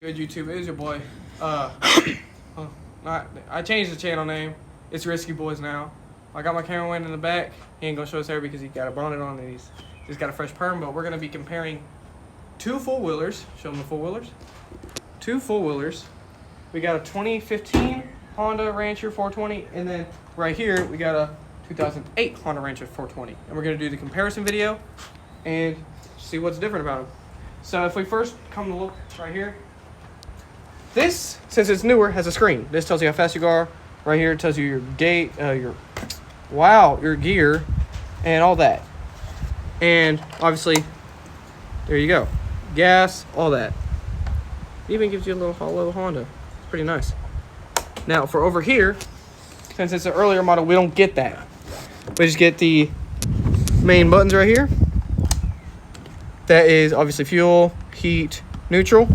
Good YouTube, it is your boy. I changed the channel name. It's Risky Boys now. I got my cameraman in the back. He ain't gonna show us hair because he got a bonnet on and he's just got a fresh perm. But we're gonna be comparing two four wheelers. Show them the four wheelers. Two four wheelers. We got a 2015 Honda Rancher 420, and then right here we got a 2008 Honda Rancher 420. And we're gonna do the comparison video and see what's different about them. So if we first come to look right here. This, since it's newer, has a screen. This tells you how fast you are. Right here, it tells you your gate, your gear, and all that. And obviously, there you go, gas, all that. It even gives you a little hollow Honda. It's pretty nice. Now for over here, since it's an earlier model, we don't get that. We just get the main buttons right here. That is obviously fuel, heat, neutral.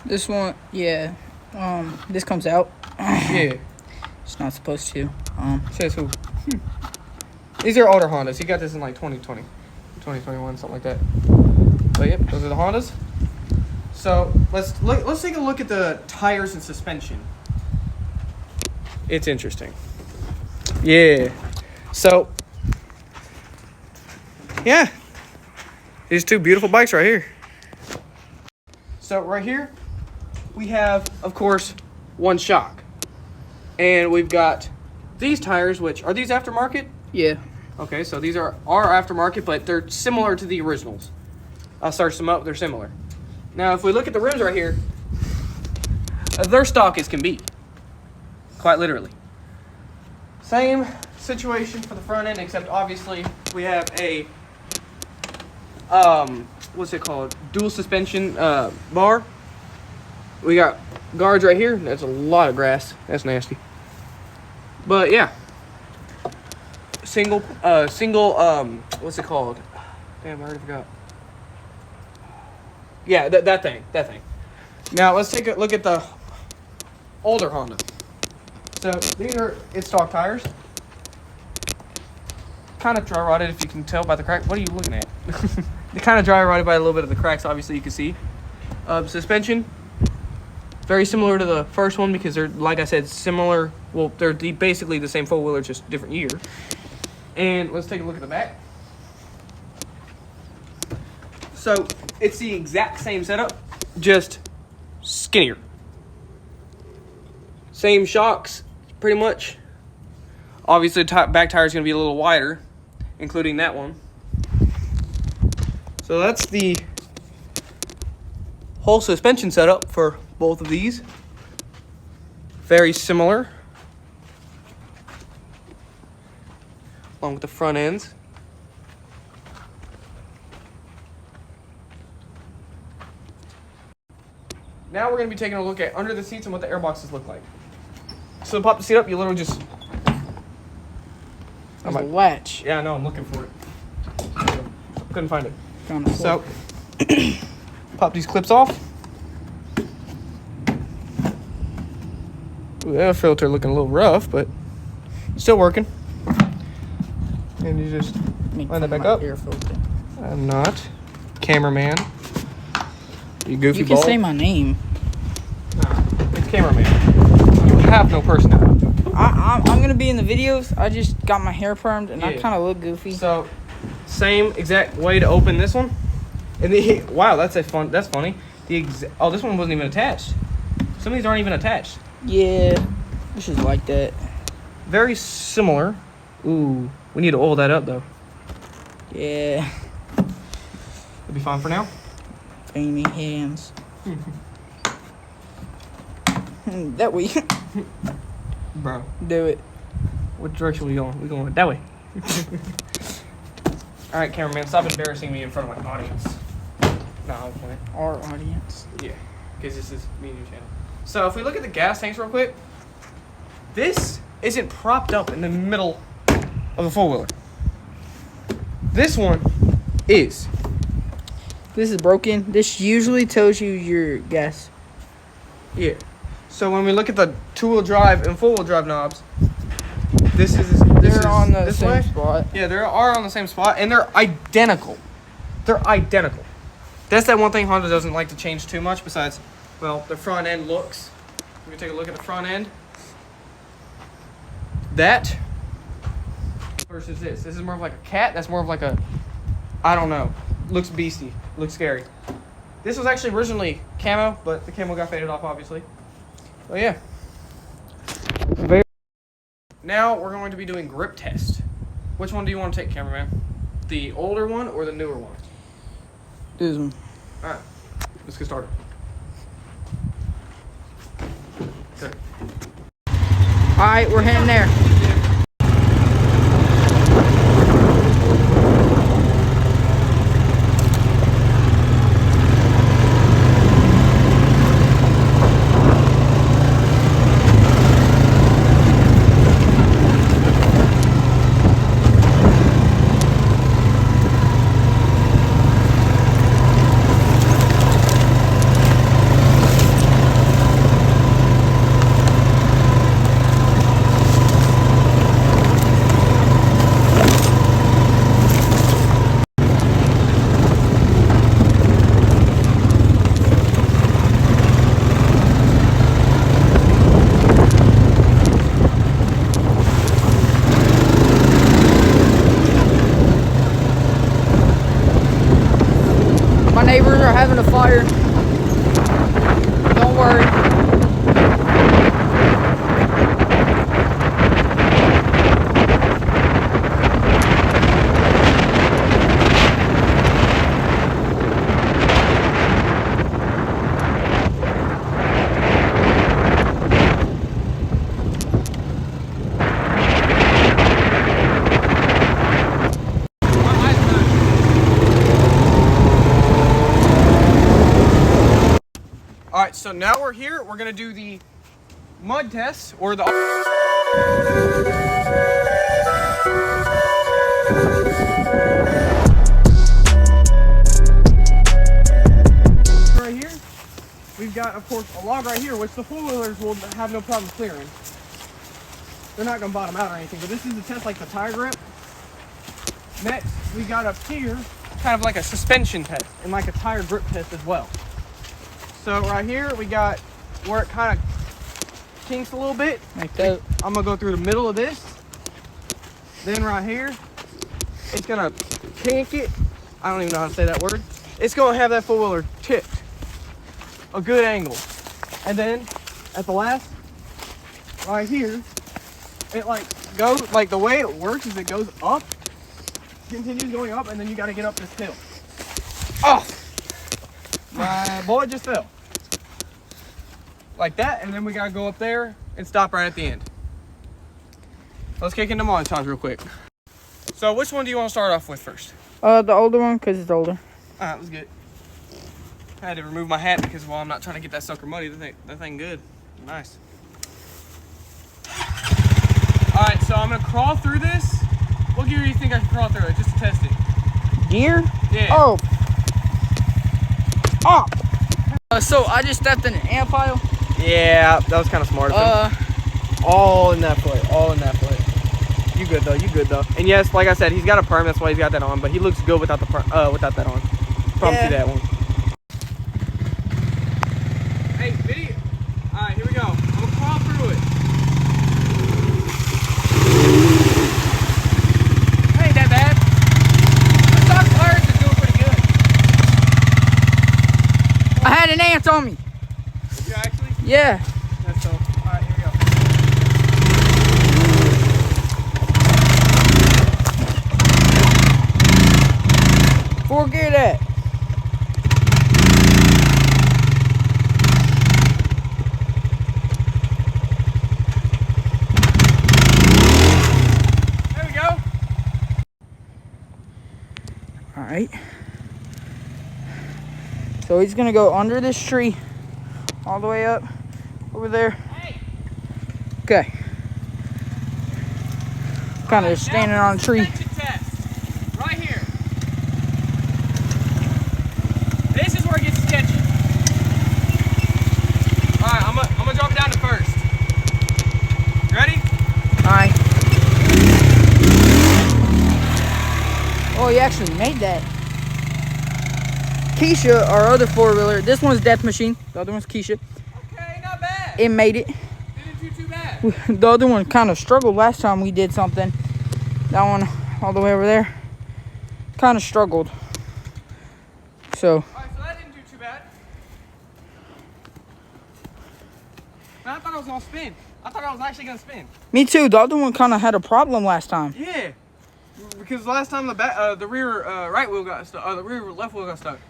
This one, yeah. This comes out. Yeah. It's not supposed to. Says who? These are older Hondas. He got this in like 2020, 2021, something like that. But yep, those are the Hondas. So let's take a look at the tires and suspension. It's interesting. Yeah. So yeah, these two beautiful bikes right here. So right here, we have, of course, one shock. And we've got these tires, which, are these aftermarket? Yeah. Okay, so these are aftermarket, but they're similar to the originals. I'll search them up, they're similar. Now, if we look at the rims right here, they're stock as can be. Quite literally. Same situation for the front end, except obviously we have a, what's it called? Dual suspension bar. We got guards right here. That's a lot of grass. That's nasty. But yeah, single. What's it called? Damn, I already forgot. Yeah, that thing. Now let's take a look at the older Honda. So these are its stock tires. Kind of dry rotted, if you can tell by the crack. What are you looking at? They're kind of dry rotted by a little bit of the cracks. Obviously, you can see. Suspension. Very similar to the first one because they're, like I said, similar. Well, they're basically the same four-wheeler, just different year. And let's take a look at the back. So it's the exact same setup, just skinnier. Same shocks, pretty much. Obviously, the back tire is going to be a little wider, including that one. So that's the whole suspension setup for both of these. Very similar. Along with the front ends. Now we're going to be taking a look at under the seats and what the airboxes look like. So to pop the seat up, you literally just... There's a latch. Yeah, I know, I'm looking for it. Couldn't find it. Found it. So, pop these clips off. Ooh, that filter looking a little rough, but still working. And you just line that back up. Air filter. I'm not. Cameraman. You goofy You can ball. say my name. Nah, it's cameraman. You have no personality. I'm gonna be in the videos. I just got my hair permed and I kind of look goofy. So, same exact way to open this one. And wow, that's funny. This one wasn't even attached. Some of these aren't even attached. Yeah, this is like that. Very similar. Ooh, we need to oil that up though. Yeah. It'll be fine for now. Veiny hands. That way. Bro. Do it. What direction are we going? We going that way. All right, cameraman, stop embarrassing me in front of my audience. No, I'm playing. Our audience. Yeah, because this is me and your channel. So if we look at the gas tanks real quick, this isn't propped up in the middle of the four-wheeler. This one is. This is broken. This usually tells you your gas. Yeah. So when we look at the two-wheel drive and four-wheel drive knobs, this is on the this same way. spot. Yeah, they are on the same spot, and they're identical. They're identical. That's that one thing Honda doesn't like to change too much besides, well, the front end looks. We can take a look at the front end. That versus this. This is more of like a cat. That's more of like a, I don't know. Looks beastie. Looks scary. This was actually originally camo, but the camo got faded off, obviously. So yeah. Now we're going to be doing grip test. Which one do you want to take, cameraman? The older one or the newer one? This one. All right, let's get started. Okay. All right, we're heading there. My neighbors are having a fire. Don't worry. All right, so now we're here. We're gonna do the mud test or the. Right here, we've got, of course, a log right here, which the four-wheelers will have no problem clearing. They're not gonna bottom out or anything, but this is to test like the tire grip. Next, we got up here, kind of like a suspension test and like a tire grip test as well. So right here, we got where it kind of kinks a little bit. Like that. I'm gonna go through the middle of this. Then right here, it's gonna kink it. I don't even know how to say that word. It's gonna have that four-wheeler tipped a good angle. And then at the last, right here, it like goes, like the way it works is it goes up, continues going up, and then you gotta get up this hill. Oh! My bullet just fell. Like that, and then we gotta go up there and stop right at the end. Let's kick into montage real quick. So which one do you want to start off with first? The older one, because it's older. Alright, let's get it. I had to remove my hat because, well, I'm not trying to get that sucker muddy. That thing good. Nice. Alright, so I'm gonna crawl through this. What gear do you think I should crawl through it, just to test it? Gear? Yeah. Oh. Oh. So I just stepped in an ant pile. Yeah, that was kind of smart of him. All in that foot. All in that foot. You good though? You good though? And yes, like I said, he's got a perm. That's why he's got that on. But he looks good without the without that on. Probably see that one. Hey, video. All right, here we go. I'm gonna crawl through it. Ain't that bad. The stock tires is doing pretty good. I had an ant on me. Did you actually? Yeah. That's so. All right, here we go. Four gear that. There we go. All right. So he's gonna go under this tree, all the way up over there. Hey. Okay. Kind of standing on a tree. Test. Right here. This is where it gets sketchy. Alright, I'm gonna drop it down to first. Ready? Alright. Oh, you actually made that. Keisha, our other four-wheeler. This one's Death Machine. The other one's Keisha. Okay, not bad. It made it. Didn't do too bad. The other one kind of struggled last time we did something. That one all the way over there kind of struggled. So. Alright, so that didn't do too bad. Man, I thought I was gonna spin. I thought I was actually gonna spin. Me too. The other one kind of had a problem last time. Yeah. Because last time the rear right wheel got stuck, the rear left wheel got stuck.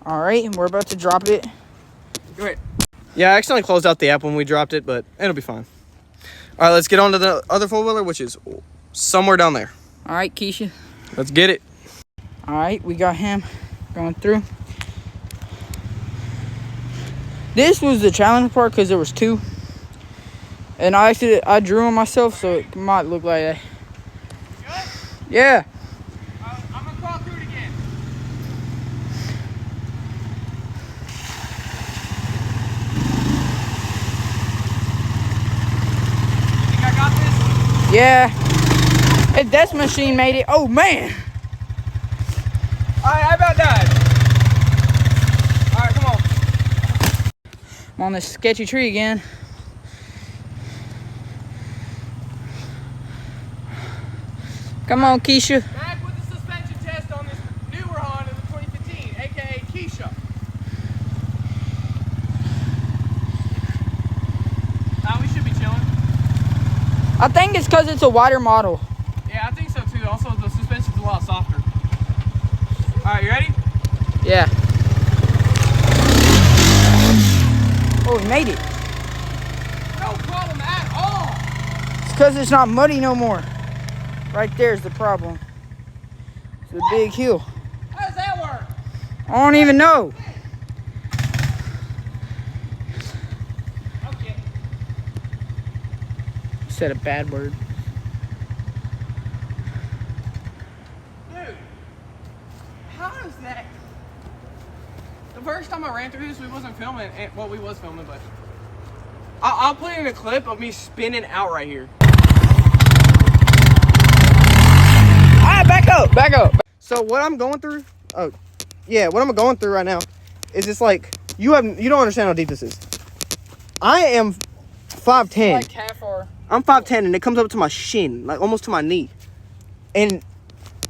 All right, we're about to drop it. Go ahead. Yeah, I accidentally closed out the app when we dropped it, but it'll be fine. All right, let's get on to the other four-wheeler, which is somewhere down there. All right, Keisha. Let's get it. All right, we got him going through. This was the challenge part because there was two. And I drew them myself, so it might look like that. Good? Yeah. I'm gonna crawl through it again. You think I got this? Yeah. If Death Machine made it, oh man. Alright, I about died. Alright, come on. I'm on this sketchy tree again. Come on, Keisha. Back with the suspension test on this newer Honda, the 2015, aka Keisha. We should be chilling. I think it's because it's a wider model. Yeah, I think so too. Also, the suspension's a lot softer. Alright, you ready? Yeah. Oh, we made it. No problem at all. It's because it's not muddy no more. Right there's the problem. It's a big hill. How does that work? I don't even know. Okay. Said a bad word. Dude, how does that... The first time I ran through this, we wasn't filming. Well, we was filming, but... I'll put in a clip of me spinning out right here. Alright, back up, back up. So what I'm going through... Oh, yeah, what I'm going through right now is just like... You don't understand how deep this is. I am 5'10". Like half or... I'm 5'10", and it comes up to my shin, like almost to my knee. And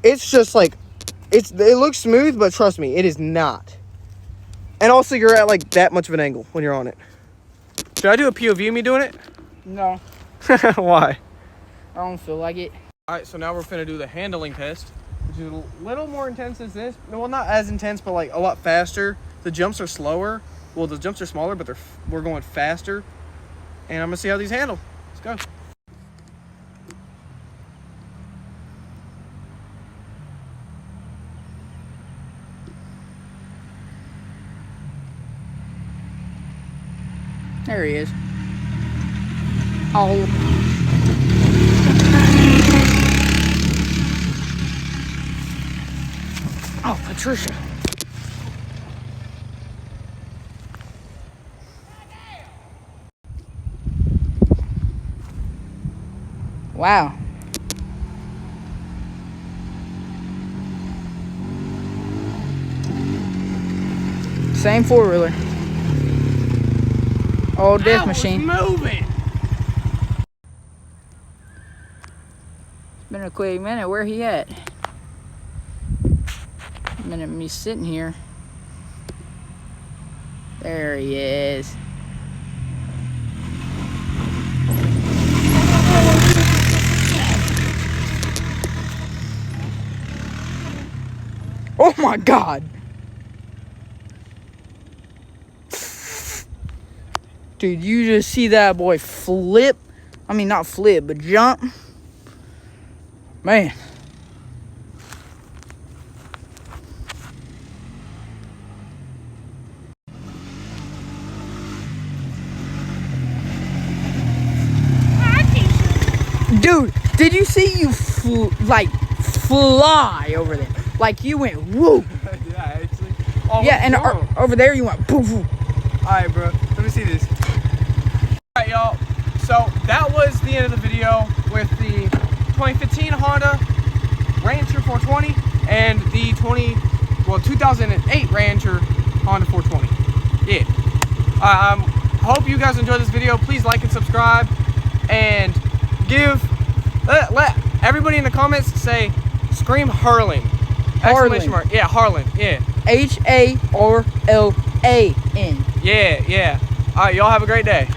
it's just like, it looks smooth, but trust me, it is not. And also, you're at like that much of an angle when you're on it. Should I do a POV of me doing it? No, Why? I don't feel like it. All right, so now we're finna do the handling test, which is a little more intense than this. Well, not as intense, but like a lot faster. The jumps are slower. Well, the jumps are smaller, but we're going faster. And I'm gonna see how these handle. Let's go. There he is. Oh. Oh, Patricia. Wow. Same four-wheeler. Old Death Machine. Moving. It's been a quick minute. Where he at? A minute, me sitting here. There he is. Oh my God. Dude, you just see that boy flip. I mean, not flip, but jump. Man. Dude, did you see you fly over there? Like you went woo. Yeah, actually. Oh, Yeah, and over there you went poof. Alright, bro. Let me see this. Alright, y'all. So that was the end of the video with the 2015 Honda Ranger 420 and the 2008 Ranger Honda 420. Yeah. Hope you guys enjoyed this video. Please like and subscribe, and let everybody in the comments say scream Harlan. Exclamation mark. Yeah, Harlan. Yeah. Harlan. Yeah. All right, y'all have a great day.